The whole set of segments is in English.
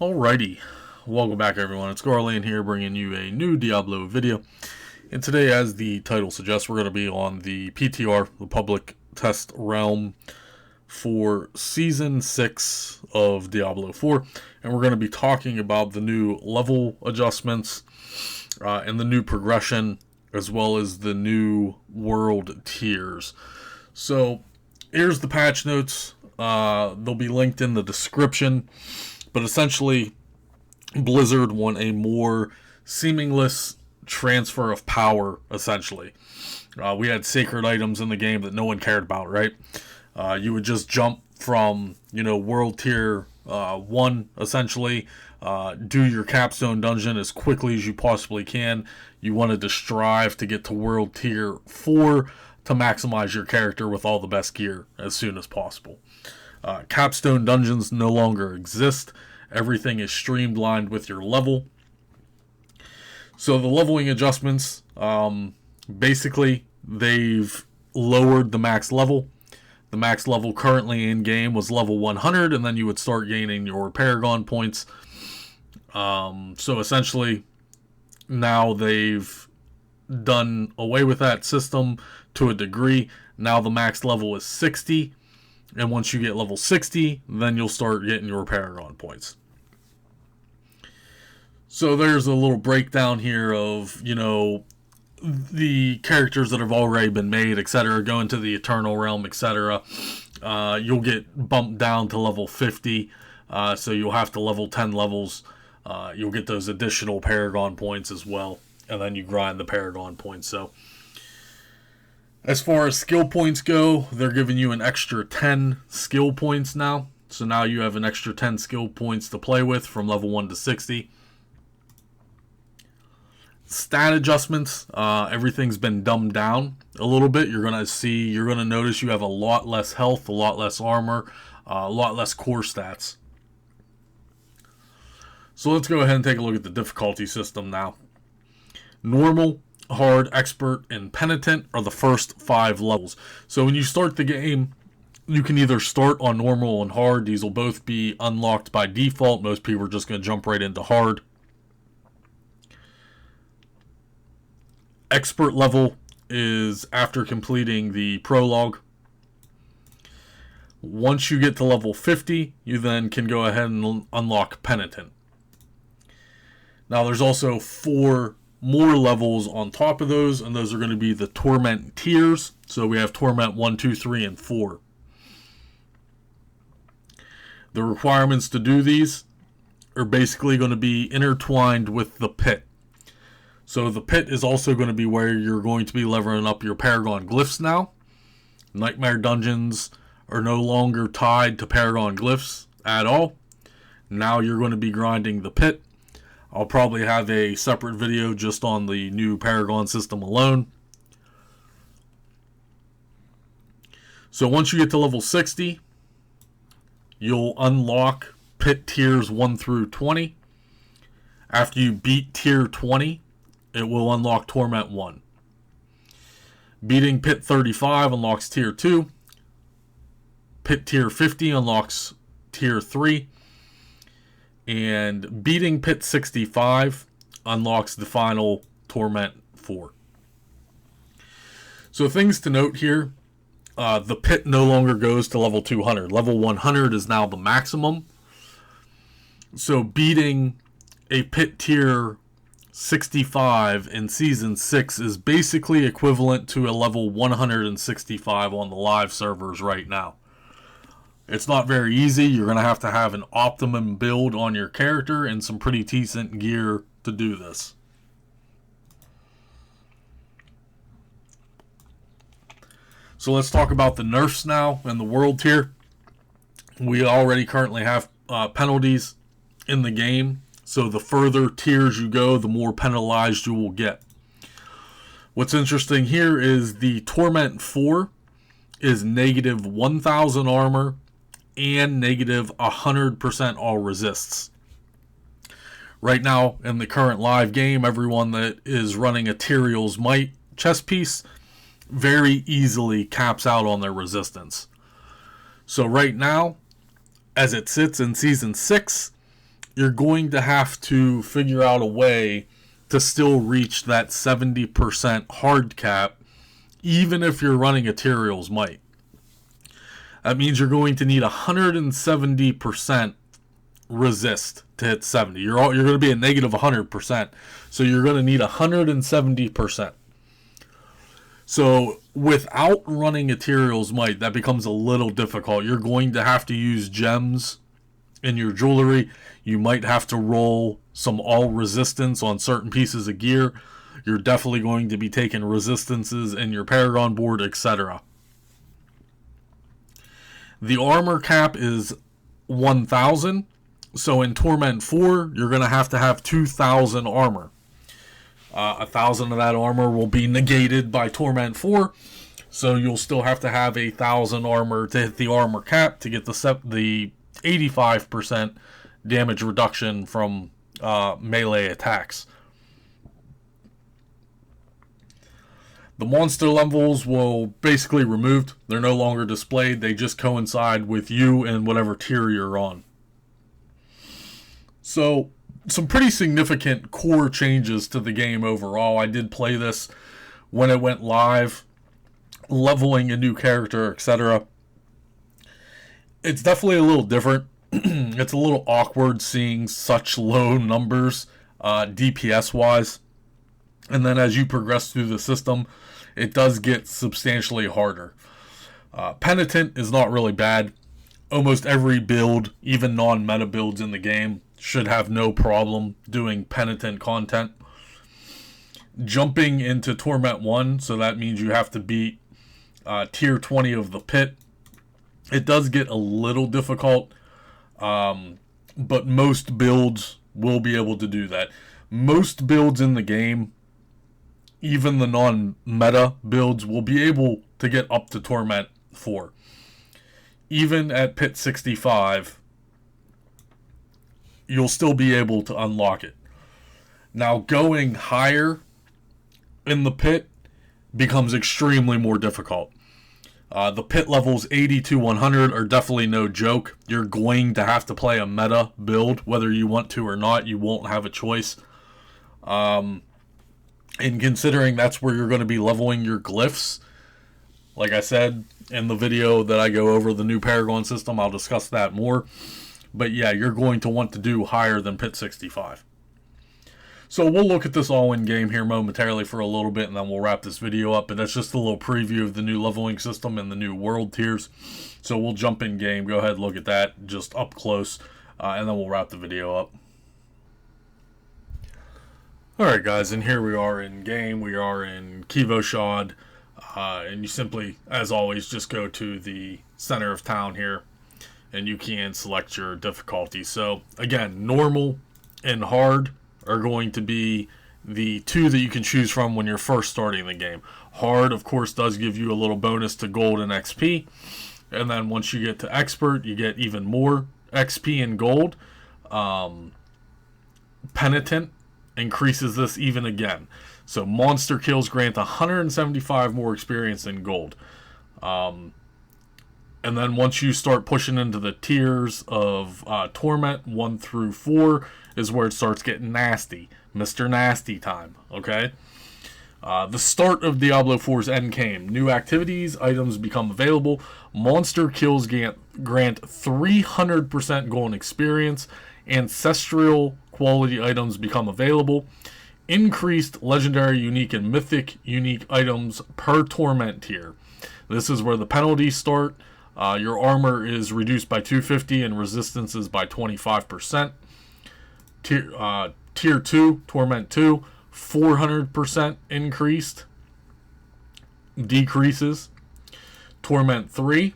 Alrighty, welcome back everyone, it's Garlaanx here bringing you a new Diablo video. And today, as the title suggests, we're going to be on the PTR, the public test realm, for Season 6 of Diablo 4. And we're going to be talking about the new level adjustments and the new progression, as well as the new world tiers. So, here's the patch notes. They'll be linked in the description. But essentially, Blizzard want a more seamless transfer of power, essentially. We had sacred items in the game that no one cared about, right? You would just jump from, world tier 1, essentially. Do your capstone dungeon as quickly as you possibly can. You wanted to strive to get to world tier 4 to maximize your character with all the best gear as soon as possible. Capstone dungeons no longer exist. Everything is streamlined with your level. So the leveling adjustments, basically, they've lowered the max level. The max level currently in game was level 100, and then you would start gaining your Paragon points. So essentially, now they've done away with that system to a degree. Now the max level is 60. And once you get level 60, then you'll start getting your Paragon points. So there's a little breakdown here of, the characters that have already been made, etc., go into the Eternal Realm, etc. You'll get bumped down to level 50, so you'll have to level 10 levels. You'll get those additional Paragon points as well, and then you grind the Paragon points. So as far as skill points go, they're giving you an extra 10 skill points now. So now you have an extra 10 skill points to play with from level 1 to 60. Stat adjustments, everything's been dumbed down a little bit. You're going to notice you have a lot less health, a lot less armor, a lot less core stats. So let's go ahead and take a look at the difficulty system now. Normal, hard, expert, and penitent are the first 5 levels. So when you start the game, you can either start on normal and hard. These will both be unlocked by default. Most people are just going to jump right into hard. Expert level is after completing the prologue. Once you get to level 50, you then can go ahead and unlock penitent. Now there's also 4 more levels on top of those, and those are going to be the Torment tiers. So we have Torment 1, 2, 3, and 4. The requirements to do these are basically going to be intertwined with the pit. So the pit is also going to be where you're going to be leveling up your Paragon glyphs now. Nightmare dungeons are no longer tied to Paragon glyphs at all. Now you're going to be grinding the pit. I'll probably have a separate video just on the new Paragon system alone. So once you get to level 60, you'll unlock pit tiers 1 through 20. After you beat tier 20, it will unlock Torment 1. Beating pit 35 unlocks tier 2. Pit tier 50 unlocks tier 3. And beating pit 65 unlocks the final Torment 4. So things to note here, the pit no longer goes to level 200. Level 100 is now the maximum. So beating a pit tier 65 in Season 6 is basically equivalent to a level 165 on the live servers right now. It's not very easy. You're going to have an optimum build on your character and some pretty decent gear to do this. So let's talk about the nerfs now and the world tier. We already currently have penalties in the game. So the further tiers you go, the more penalized you will get. What's interesting here is the Torment 4 is negative 1,000 armor and negative 100% all resists. Right now, in the current live game, everyone that is running a Tyrael's Might chess piece very easily caps out on their resistance. So right now, as it sits in Season 6, you're going to have to figure out a way to still reach that 70% hard cap, even if you're running Ethereal's Might. That means you're going to need 170% resist to hit 70. You're going to be a negative 100%, so you're going to need 170%. So without running Ethereal's Might, that becomes a little difficult. You're going to have to use gems in your jewelry. You might have to roll some all resistance on certain pieces of gear. You're definitely going to be taking resistances in your Paragon board, etc. The armor cap is 1,000. So in Torment 4, you're going to have 2,000 armor. 1,000 of that armor will be negated by Torment 4. So you'll still have to have 1,000 armor to hit the armor cap to get the 85% damage reduction from melee attacks. The monster levels will basically removed. They're no longer displayed. They just coincide with you and whatever tier you're on. So, some pretty significant core changes to the game overall. I did play this when it went live, leveling a new character, etc. It's definitely a little different. It's a little awkward seeing such low numbers DPS-wise. And then as you progress through the system, it does get substantially harder. Penitent is not really bad. Almost every build, even non-meta builds in the game, should have no problem doing Penitent content. Jumping into Torment 1, so that means you have to beat Tier 20 of the Pit. It does get a little difficult, but most builds will be able to do that. Most builds in the game, even the non-meta builds, will be able to get up to Torment 4. Even at Pit 65, you'll still be able to unlock it. Now, going higher in the pit becomes extremely more difficult. The pit levels 80 to 100 are definitely no joke. You're going to have to play a meta build, whether you want to or not. You won't have a choice. And considering that's where you're going to be leveling your glyphs, like I said in the video that I go over the new Paragon system, I'll discuss that more. But yeah, you're going to want to do higher than Pit 65. So we'll look at this all in game here momentarily for a little bit, and then we'll wrap this video up. But that's just a little preview of the new leveling system and the new world tiers. So we'll jump in game, go ahead and look at that just up close, and then we'll wrap the video up. Alright guys, and here we are in game. We are in Seaosn, and you simply, as always, just go to the center of town here, and you can select your difficulty. So again, normal and hard are going to be the two that you can choose from when you're first starting the game. Hard, of course, does give you a little bonus to gold and XP. And then once you get to expert, you get even more XP and gold. Penitent increases this even again. So monster kills grant 175 more experience and gold. And then once you start pushing into the tiers of Torment 1 through 4 is where it starts getting nasty. Mr. Nasty time, okay? The start of Diablo 4's end came. New activities, items become available. Monster kills grant 300% gold experience. Ancestral quality items become available. Increased legendary, unique, and mythic unique items per Torment tier. This is where the penalties start. Your armor is reduced by 250 and resistance is by 25%. Tier 2, Torment 2, 400% increased. Decreases. Torment 3,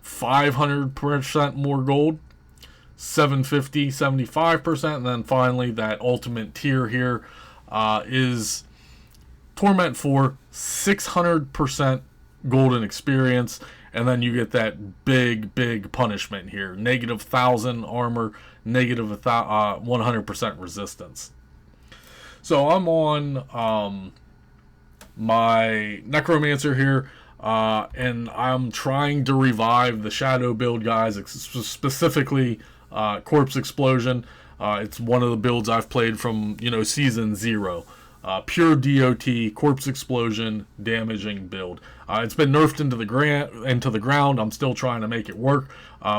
500% more gold. 750, 75%. And then finally, that ultimate tier here is Torment 4, 600% golden experience. And then you get that big punishment here. Negative 1,000 armor, negative 100% resistance. So I'm on my Necromancer here, and I'm trying to revive the Shadow build, guys, specifically Corpse Explosion. It's one of the builds I've played from, Season 0. Pure DOT, Corpse Explosion, damaging build. It's been nerfed into the ground. I'm still trying to make it work.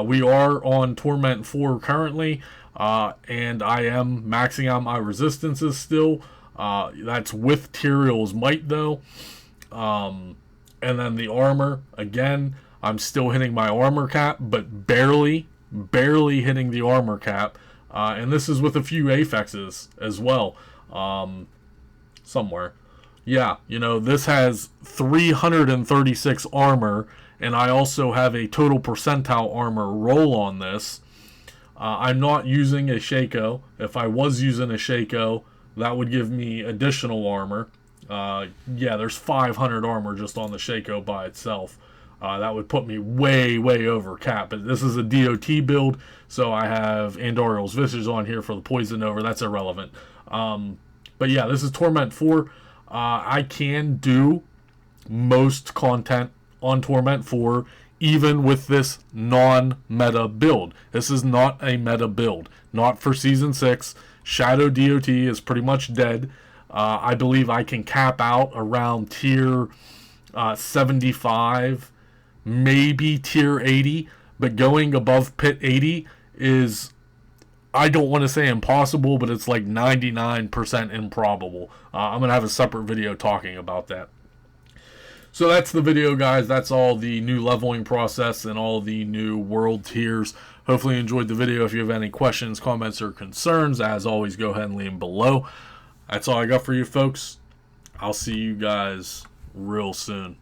We are on Torment 4 currently, and I am maxing out my resistances still. That's with Tyrael's Might, though. And then the armor, again, I'm still hitting my armor cap, but barely hitting the armor cap. And this is with a few affixes as well. Somewhere. Yeah, this has 336 armor, and I also have a total percentile armor roll on this. I'm not using a Shaco. If I was using a Shaco, that would give me additional armor. Yeah, there's 500 armor just on the Shaco by itself. That would put me way over cap. But this is a DOT build, so I have Andariel's Visage on here for the Poison Over. That's irrelevant. But yeah, this is Torment 4. I can do most content on Torment 4, even with this non-meta build. This is not a meta build. Not for Season 6. Shadow DOT is pretty much dead. I believe I can cap out around tier 75, maybe tier 80. But going above pit 80 is, I don't want to say impossible, but it's like 99% improbable. I'm going to have a separate video talking about that. So that's the video, guys. That's all the new leveling process and all the new world tiers. Hopefully you enjoyed the video. If you have any questions, comments, or concerns, as always, go ahead and leave them below. That's all I got for you, folks. I'll see you guys real soon.